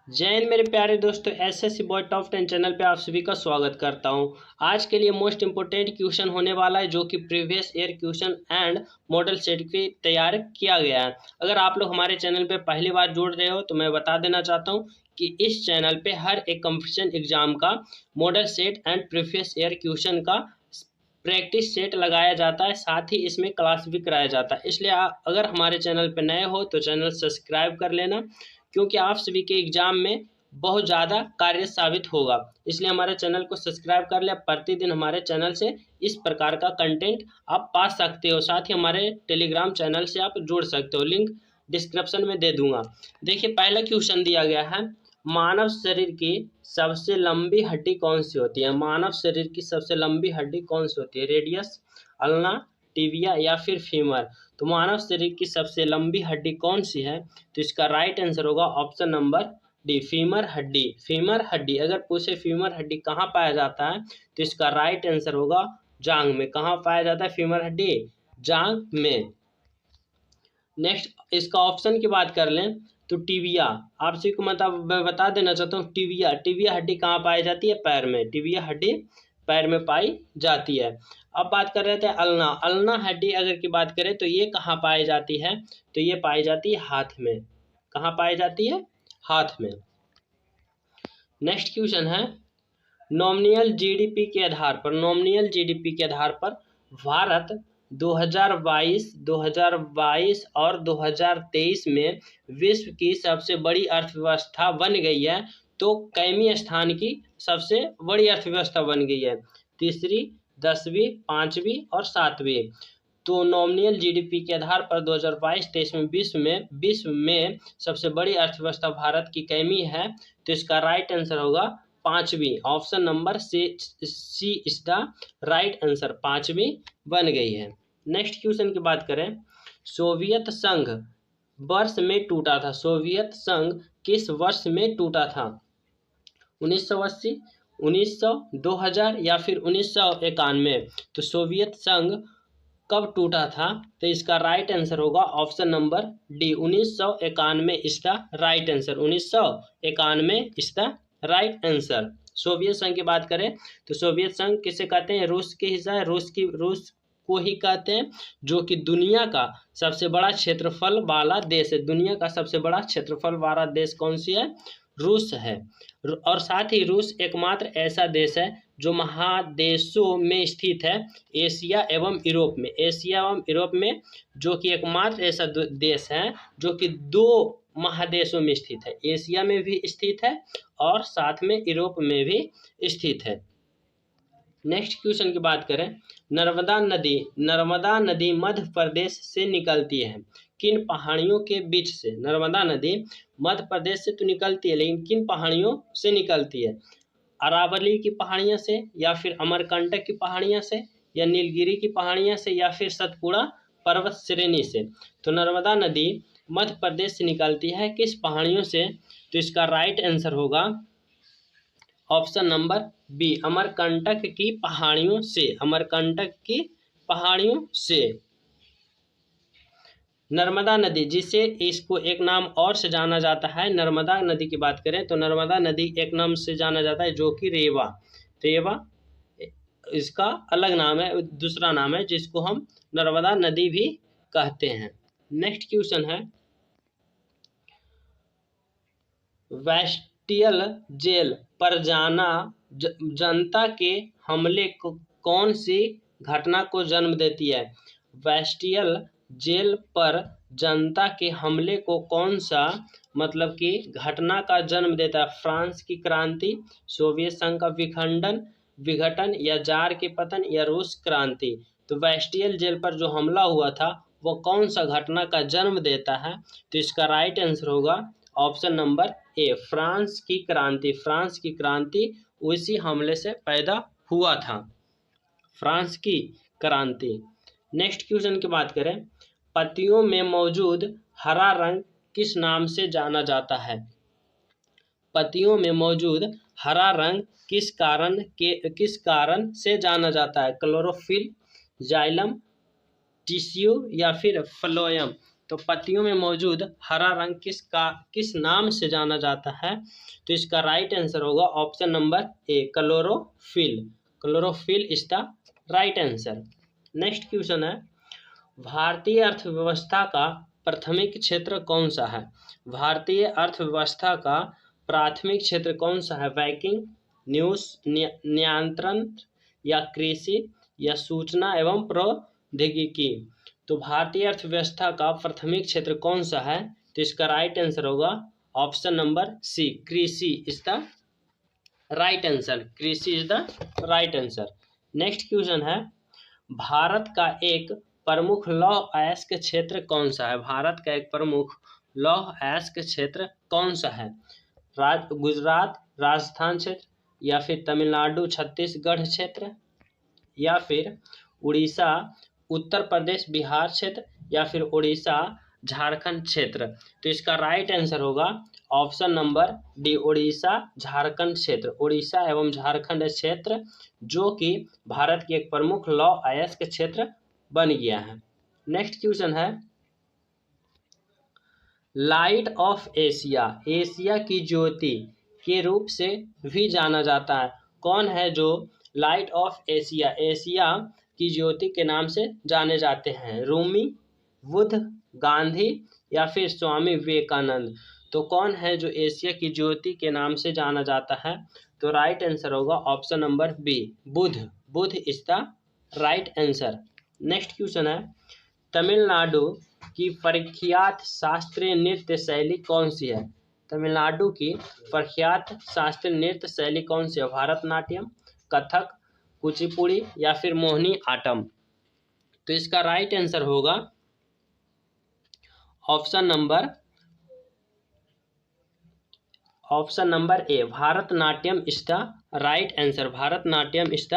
जय हिंद मेरे प्यारे दोस्तों, एसएससी बोर्ड टॉप 10 चैनल पे आप सभी का स्वागत करता हूं। आज के लिए मोस्ट इंपोर्टेंट क्वेश्चन होने वाला है जो कि previous year question and model set के तैयार किया गया है। अगर आप लोग हमारे चैनल पे पहली बार जुड़ रहे हो तो मैं बता देना चाहता हूं कि इस चैनल पे हर एक कंपटीशन एग्जाम का model set and previous year question का प्रैक्टिस सेट लगाया जाता है, साथ ही इसमें क्लास भी कराया जाता है। इसलिए अगर हमारे चैनल पर नए हो तो चैनल सब्सक्राइब कर लेना, क्योंकि आप सभी के एग्जाम में बहुत ज़्यादा कार्य साबित होगा। इसलिए हमारे चैनल को सब्सक्राइब कर ले। प्रतिदिन हमारे चैनल से इस प्रकार का कंटेंट आप पा सकते हो। साथ ही हमारे टेलीग्राम चैनल से आप जुड़ सकते हो, लिंक डिस्क्रिप्शन में दे दूंगा। देखिए, पहला क्वेश्चन दिया गया है, मानव शरीर की सबसे लंबी हड्डी कौन सी होती है? मानव शरीर की सबसे लंबी हड्डी कौन सी होती है? रेडियस, अल्ना, टिबिया या फिर फीमर। तो मानव शरीर की सबसे लंबी हड्डी कौन सी है? तो इसका राइट आंसर होगा ऑप्शन नंबर डी, फीमर हड्डी। फीमर हड्डी अगर पूछे फीमर हड्डी कहाँ पाया जाता है तो इसका राइट आंसर होगा जांघ में। कहाँ पाया जाता है फीमर हड्डी? जांघ में। नेक्स्ट इसका ऑप्शन की बात कर लें तो टिबिया। आप सभी को मतलब मैं बता देना चाहता हूँ, टिबिया हड्डी कहाँ पाई जाती है? पैर में। टिबिया हड्डी पैर में पाई जाती है। अब बात कर रहे थे अल्ना। अल्ना हड्डी अगर की बात करें तो ये कहाँ पाई जाती है? तो ये पाई जाती है हाथ में। कहाँ पाई जाती है? हाथ में। नेक्स्ट क्वेश्चन है, नॉमिनल जीडीपी के आधार पर भारत 2022 और 2023 में विश्व की सबसे बड़ी अर्थव्यवस्था बन गई है। तो कैमी स्थान की सबसे बड़ी अर्थव्यवस्था बन गई है? तीसरी, 10वीं, 5वीं और 7वीं। तो नॉमिनल जीडीपी के आधार पर 2022-23 में विश्व में सबसे बड़ी अर्थव्यवस्था भारत की कैमी है। तो इसका राइट आंसर होगा 5वीं। Option number C is the right answer. 5वीं बन गई है। नेक्स्ट क्वेश्चन की बात करें, सोवियत संघ वर्ष में टूटा था। सोवियत संघ किस वर्ष में टूटा था? 1980, 1900, 2000 या फिर 1991। तो सोवियत संघ कब टूटा था? तो इसका राइट आंसर होगा option number D, 1991 is the right answer. 1991 is the right answer. Soviet संघ की बात करें तो सोवियत संघ किसे कहते हैं? रूस के हिस्सा है। रूस को ही कहते हैं, जो कि दुनिया का सबसे बड़ा क्षेत्रफल वाला देश है। दुनिया का सबसे बड़ा क्षेत्रफल वाला देश कौन सी है? रूस है। और साथ ही रूस एकमात्र ऐसा देश है जो महादेशों में स्थित है, एशिया एवं यूरोप में। एशिया एवं यूरोप में जो कि एकमात्र ऐसा देश है जो कि 2 महादेशों में स्थित है। एशिया में भी स्थित है और साथ में यूरोप में भी स्थित है। नेक्स्ट क्वेश्चन की बात करें, नर्मदा नदी मध्य प्रदेश से निकलती है। किन पहाड़ियों के बीच से? नर्मदा नदी मध्य प्रदेश से तो निकलती है, लेकिन किन पहाड़ियों से निकलती है? अरावली की पहाड़ियां से, या फिर अमरकंटक की पहाड़ियां से, या नीलगिरी की पहाड़ियां से, या फिर सतपुड़ा पर्वत श्रेणी से। तो नर्मदा नदी मध्य प्रदेश से निकलती है किस पहाड़ियों से? तो इसका राइट आंसर होगा ऑप्शन नंबर बी, अमरकंटक की पहाड़ियों से। अमरकंटक की पहाड़ियों से। नर्मदा नदी, जिसे इसको एक नाम और से जाना जाता है, नर्मदा नदी की बात करें तो नर्मदा नदी एक नाम से जाना जाता है जो कि रेवा। रेवा इसका अलग नाम है, दूसरा नाम है जिसको हम नर्मदा नदी भी कहते हैं। नेक्स्ट क्वेश्चन है, बेस्टियल जेल पर जनता के हमले को कौन सी घटना को जन्म देती है? बेस्टियल जेल पर जनता के हमले को कौन सा मतलब कि घटना का जन्म देता है? फ्रांस की क्रांति, सोवियत संघ का विघटन, या जार के पतन, या रूस क्रांति। तो बेस्टियल जेल पर जो हमला हुआ था वो कौन सा घटना का जन्म देता है? तो इसका राइट आंसर होगा ऑप्शन नंबर ए, फ्रांस की क्रांति। फ्रांस की क्रांति उसी हमले से पैदा हुआ था, फ्रांस की क्रांति। नेक्स्ट क्वेश्चन की बात करें, पत्तियों में मौजूद हरा रंग किस नाम से जाना जाता है? पत्तियों में मौजूद हरा रंग किस कारण से जाना जाता है? क्लोरोफिल, जाइलम, टिश्यू या फिर फ्लोएम। तो पत्तियों में मौजूद हरा रंग किस नाम से जाना जाता है? तो इसका राइट आंसर होगा option number A, chlorophyll. Chlorophyll is the right answer. Next question है, भारतीय अर्थव्यवस्था का प्राथमिक क्षेत्र कौन सा है? भारतीय अर्थव्यवस्था का प्राथमिक क्षेत्र कौन सा है? बैंकिंग, न्यूज, नियंत्रण या कृषि या सूचना एवं प्रौद्योगिकी। तो भारतीय अर्थव्यवस्था का प्राथमिक क्षेत्र कौन सा है? तो इसका राइट आंसर होगा ऑप्शन नंबर सी, कृषि इज द राइट आंसर। कृषि is the right answer. Next question है, भारत का एक प्रमुख लौह अयस्क क्षेत्र कौन सा है? भारत का एक प्रमुख लौह अयस्क क्षेत्र कौन सा है? गुजरात, राजस्थान क्षेत्र या फिर तमिलनाडु छत्तीसगढ़ क्षेत्र या फिर उड़ीसा, उत्तर प्रदेश बिहार क्षेत्र या फिर उड़ीसा झारखंड क्षेत्र। तो इसका राइट आंसर होगा option number D, Orissa Jharkhand क्षेत्र। उड़ीसा एवं झारखंड क्षेत्र जो कि भारत की एक प्रमुख लौह अयस्क क्षेत्र बन गया है। नेक्स्ट क्वेश्चन है, लाइट ऑफ एशिया, एशिया की ज्योति के रूप से भी जाना जाता है। कौन है जो लाइट ऑफ एशिया, एशिया की ज्योति के नाम से जाने जाते हैं? रूमी, बुद्ध, गांधी या फिर स्वामी विवेकानंद। तो कौन है जो एशिया की ज्योति के नाम से जाना जाता है? तो राइट आंसर होगा option number B, Buddha. Buddha is the right answer. Next question है, तमिलनाडु की प्रख्यात शास्त्रीय नृत्य शैली कौन सी है? तमिलनाडु की प्रख्यात शास्त्रीय नृत्य शैली कौन सी है? भारतनाट्यम, कथक, कुचिपुड़ी या फिर मोहिनी आट्टम। तो इसका राइट आंसर होगा option number A, Bharatanatyam is the right answer. Bharatanatyam is the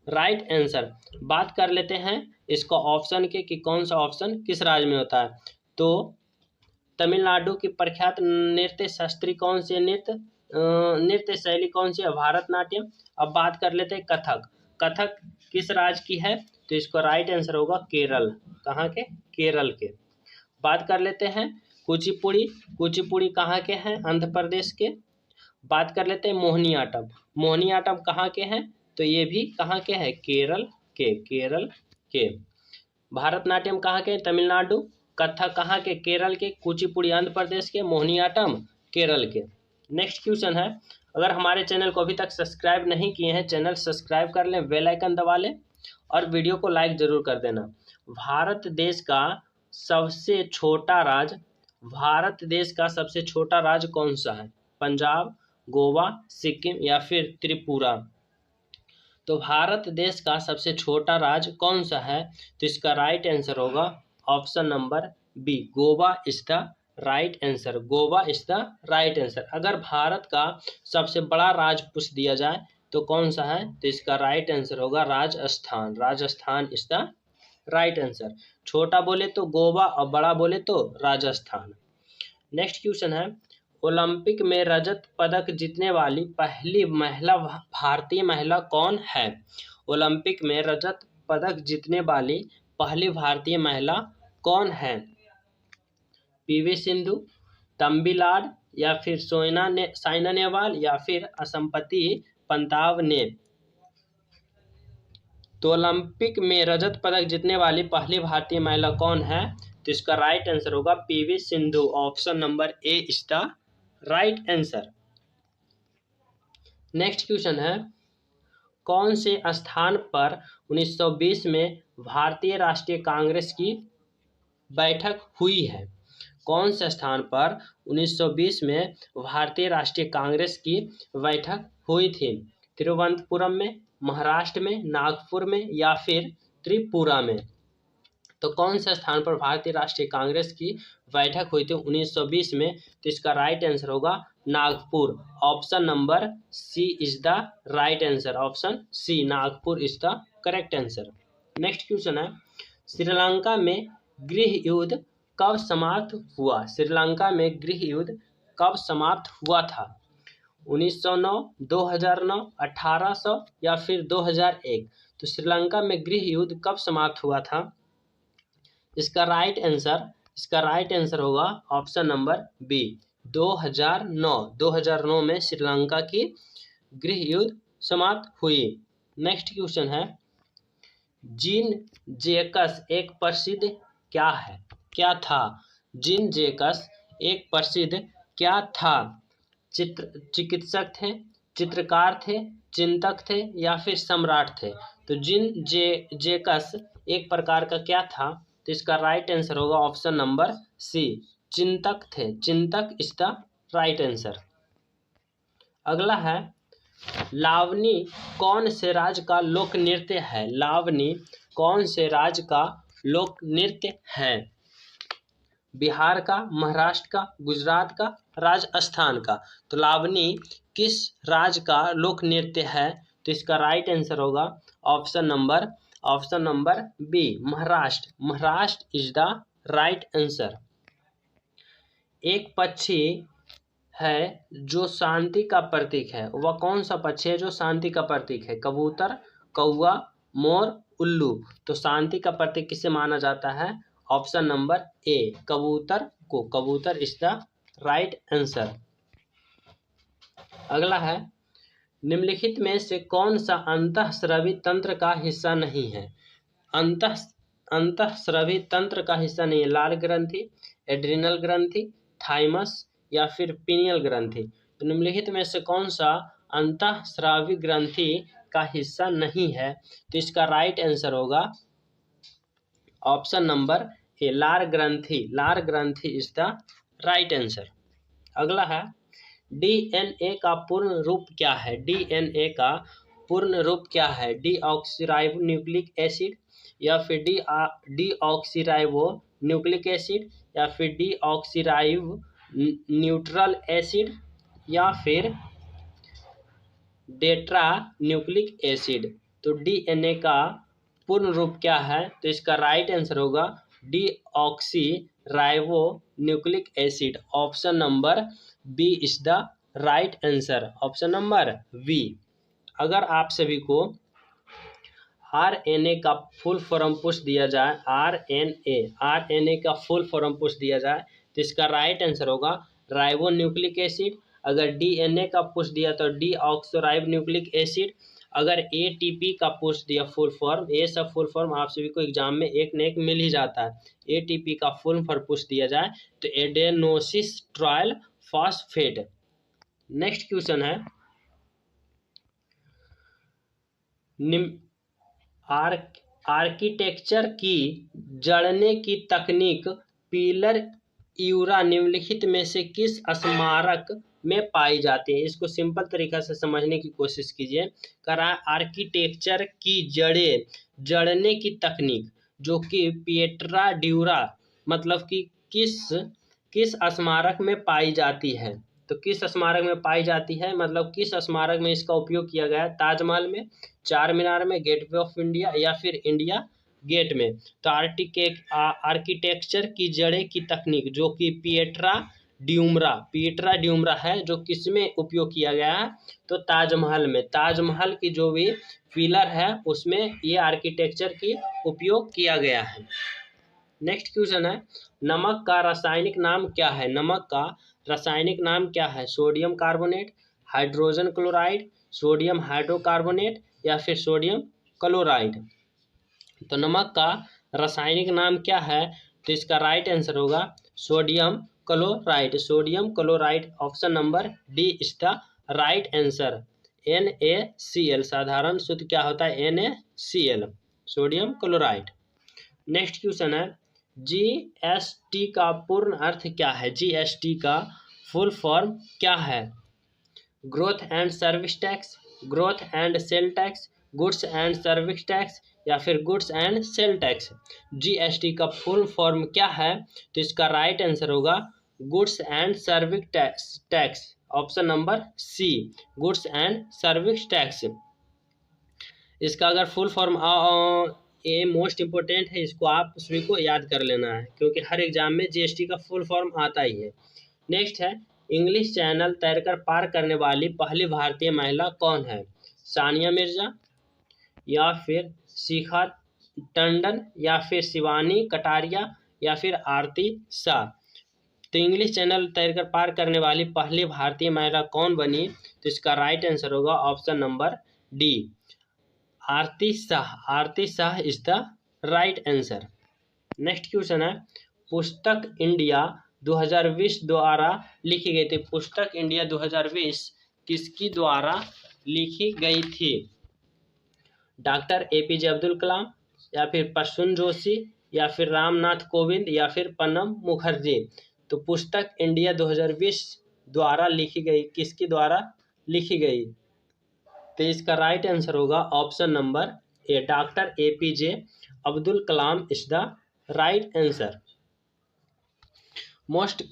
right answer. बात कर लेते हैं इसको ऑप्शन के कि कौन सा ऑप्शन किस राज्य में होता है। तो तमिलनाडु की प्रख्यात नृत्य शास्त्री कौन सी नृत्य शैली कौन सी है? भारतनाट्यम। अब बात कर लेते हैं कथक। कथक किस राज्य की है? तो इसको राइट आंसर होगा केरल। कहाँ के? केरल के। बात कर लेते हैं कुचिपुड़ी। कुचिपुड़ी कहाँ के हैं? आंध्र प्रदेश के। बात कर लेते हैं मोहिनीअट्टम। मोहिनीअट्टम कहाँ के हैं? तो ये भी कहाँ के हैं? केरल के। केरल के। भारतनाट्यम कहाँ के? तमिलनाडु। कथक कहाँ के? केरल के। कुचिपुड़ी आंध्र प्रदेश के। मोहिनीअट्टम केरल के। नेक्स्ट क्वेश्चन है, अगर हमारे चैनल को अभी तक सब्सक्राइब नहीं किए हैं, चैनल सब्सक्राइब कर लें, बेल आइकन दबा लें और वीडियो को लाइक जरूर कर देना। भारत देश का सबसे छोटा राज्य, भारत देश का सबसे छोटा राज्य कौन सा है? पंजाब, गोवा, सिक्किम या फिर त्रिपुरा। तो भारत देश का सबसे छोटा राज्य कौन सा है? तो इसका राइट आंसर होगा option number B, Goa is the right answer. Goa is the right answer. अगर भारत का सबसे बड़ा राज्य पूछ दिया जाए तो कौन सा है? तो इसका राइट आंसर होगा Rajasthan. Rajasthan is the right answer. छोटा बोले तो गोवा और बड़ा बोले तो राजस्थान। नेक्स्ट क्वेश्चन है, ओलंपिक में रजत पदक जीतने वाली पहली महिला भारतीय महिला कौन है? ओलंपिक में रजत पदक जीतने वाली पहली भारतीय महिला कौन है? पीवी सिंधु, तंबीलाल या फिर साइना नेहवाल या फिर असंपति पंताव ने। तो ओलंपिक में रजत पदक जीतने वाली पहली भारतीय महिला कौन है? तो इसका राइट आंसर होगा PV Sindhu. Option number A is the right answer. Next question है, कौन से स्थान पर 1920 में भारतीय राष्ट्रीय कांग्रेस की बैठक हुई है? कौन से स्थान पर 1920 में भारतीय राष्ट्रीय कांग्रेस की बैठक हुई थी? तिरुवनंतपुरम में, महाराष्ट्र में, नागपुर में या फिर त्रिपुरा में। तो कौन से स्थान पर भारतीय राष्ट्रीय कांग्रेस की बैठक हुई थी 1920 में? तो इसका राइट आंसर होगा Nagpur. Option number C is the right answer. Option C, Nagpur is the correct answer. Next question है, श्रीलंका में गृह युद्ध कब समाप्त हुआ? श्रीलंका में गृह युद्ध कब समाप्त हुआ था? 1909, 2009, 1800 या फिर 2001। तो श्रीलंका में गृह युद्ध कब समाप्त हुआ था? इसका राइट आंसर इसका राइट आंसर होगा ऑप्शन नंबर बी 2009 में श्रीलंका की गृह युद्ध समाप्त हुई। नेक्स्ट क्वेश्चन है, जीन जैकस एक प्रसिद्ध क्या था? जीन जैकस एक प्रसिद्ध क्या था? चिकित्सक थे, चित्रकार थे, चिंतक थे या फिर सम्राट थे? तो जीन जैकस एक प्रकार का क्या था? तो इसका राइट आंसर होगा ऑप्शन नंबर सी, चिंतक थे। चिंतक इज द राइट आंसर। अगला है, लावनी कौन से राज्य का लोक नृत्य है? लावनी कौन से राज्य का लोक नृत्य है? बिहार का, महाराष्ट्र का, गुजरात का, राजस्थान का? तो लावनी किस राज्य का लोक नृत्य है? तो इसका राइट आंसर होगा option number B, Maharashtra. Maharashtra is the right answer. एक पक्षी है जो शांति का प्रतीक है, वह कौन सा पक्षी है जो शांति का प्रतीक है? कबूतर, कौवा, मोर, उल्लू? तो शांति का प्रतीक किसे माना जाता है? ऑप्शन नंबर ए, कबूतर को। कबूतर इज द राइट आंसर। अगला है, निम्नलिखित में से कौन सा अंतःस्रावी तंत्र का हिस्सा नहीं है? अंतःस्रावी तंत्र का हिस्सा नहीं है। लाल ग्रंथि, एड्रिनल ग्रंथि, थाइमस या फिर पीनियल ग्रंथि? तो निम्नलिखित में से कौन सा अंतःस्रावी ग्रंथि का हिस्सा नहीं है? तो इसका राइट आंसर होगा ऑप्शन नंबर ए, लार ग्रंथि। लार ग्रंथि इज द राइट आंसर। अगला है, डीएनए का पूर्ण रूप क्या है? डीएनए का पूर्ण रूप क्या है? डीऑक्सीराइबो न्यूक्लिक एसिड या फिर डीऑक्सीराइबो न्यूक्लिक एसिड या फिर डीऑक्सीराइबो न्यूट्रल एसिड या फिर डेट्रा न्यूक्लिक एसिड? तो डीएनए का पूर्ण रूप क्या है? तो इसका राइट आंसर होगा deoxyribonucleic acid. Option number B is the right answer. Option number B. अगर आप सभी को आरएनए का फुल फॉर्म पूछ दिया जाए, आरएनए का फुल फॉर्म पूछ दिया जाए, तो इसका राइट आंसर होगा राइबो न्यूक्लिक एसिड। अगर डीएनए का पूछ दिया तो डीऑक्सीराइबो न्यूक्लिक एसिड। अगर एटीपी का पूछ दिया फुल फॉर्म, ये सब फुल फॉर्म आप सभी को एग्जाम में एक न एक मिल ही जाता है। एटीपी का फुल फॉर्म पूछ दिया जाए तो adenosis trial phosphate. Next question है, आर्किटेक्चर की जड़ने की तकनीक पिलर यूरा निम्नलिखित में से किस स्मारक में पाई जाती है? इसको सिंपल तरीका से समझने की कोशिश कीजिए। करा आर्किटेक्चर की जड़ने की तकनीक जो कि पिएट्रा ड्यूरा मतलब कि किस स्मारक में पाई जाती है? तो किस स्मारक में पाई जाती है मतलब किस स्मारक में इसका उपयोग किया गया है? ताजमहल में, चार मीनार में, गेटवे ऑफ इंडिया या फिर इंडिया गेट में? तो आर्किटेक्चर की जड़ें की तकनीक जो कि पिएट्रा ड्यूमरा है, जो किसमें उपयोग किया गया है? तो ताजमहल में। ताजमहल की जो भी पिलर है उसमें ये आर्किटेक्चर की उपयोग किया गया है। नेक्स्ट क्वेश्चन है, नमक का रासायनिक नाम क्या है? नमक का रासायनिक नाम क्या है? Sodium carbonate, hydrogen chloride, sodium hydrocarbonate या फिर सोडियम क्लोराइड? तो नमक का रासायनिक नाम क्या है? तो इसका राइट आंसर होगा sodium chloride. Sodium chloride option number D is the right answer. NaCl साधारण शुद्ध क्या होता है? NaCl, sodium chloride. Next question है, GST का पूर्ण अर्थ क्या है? GST का फुल फॉर्म क्या है? Growth and service tax, growth and sale tax, goods and service tax या फिर goods and sale tax? GST का फुल फॉर्म क्या है? तो इसका राइट आंसर होगा goods and service tax. Option number C, goods and service tax. इसका अगर फुल फॉर्म ये मोस्ट इम्पोर्टेंट है, इसको आप सभी को याद कर लेना है क्योंकि हर एग्जाम में GST का फुल फॉर्म आता ही है। नेक्स्ट है, इंग्लिश चैनल तैरकर पार करने वाली पहली भारतीय महिला कौन है? सानिया मिर्जा या फिर शिखा टंडन या फिर शिवानी कटारिया या फिर आरती शाह। तो इंग्लिश चैनल तैरकर पार करने वाली पहली भारतीय महिला कौन बनी? तो इसका राइट आंसर होगा option number D, Aarti Shah. Aarti Shah is the right answer. Next question है, पुस्तक इंडिया 2020 द्वारा लिखी गई थी। पुस्तक इंडिया 2020 किसकी द्वारा लिखी गई थी? डॉक्टर एपीजे अब्दुल कलाम, या फिर प्रसून जोशी, या फिर रामनाथ कोविंद, या फिर प्रणब मुखर्जी। तो पुस्तक इंडिया 2020 द्वारा लिखी गई, किसकी द्वारा लिखी गई? तो इसका राइट आंसर होगा option number A, doctor APJ Abdul Kalam is the right answer. Most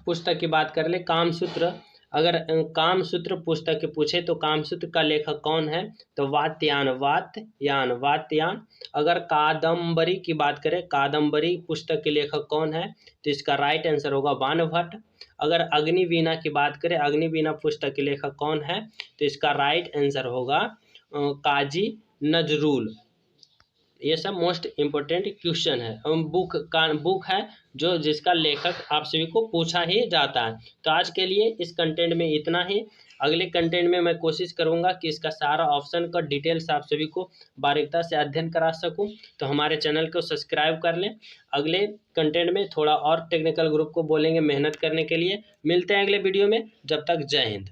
पुस्तक की बात कर ले, कामसूत्र। अगर कामसूत्र पुस्तक पूछे तो कामसूत्र का लेखक कौन है? तो वात्यायन। अगर कादम्बरी की बात करें, कादम्बरी पुस्तक के लेखक कौन है? तो इसका राइट आंसर होगा बाणभट्ट। अगर अग्निवीणा की बात करें, अग्निवीणा पुस्तक के लेखक कौन है? तो इसका राइट आंसर होगा काजी नजरुल। ये सब मोस्ट इम्पोर्टेंट क्वेश्चन है, बुक है जो जिसका लेखक आप सभी को पूछा ही जाता है। तो आज के लिए इस कंटेंट में इतना ही। अगले कंटेंट में मैं कोशिश करूंगा कि इसका सारा ऑप्शन का डिटेल्स आप सभी को बारीकता से अध्ययन करा सकूं। तो हमारे चैनल को सब्सक्राइब कर लें। अगले कंटेंट में थोड़ा और टेक्निकल ग्रुप को बोलेंगे मेहनत करने के लिए। मिलते हैं अगले वीडियो में, जब तक जय हिंद।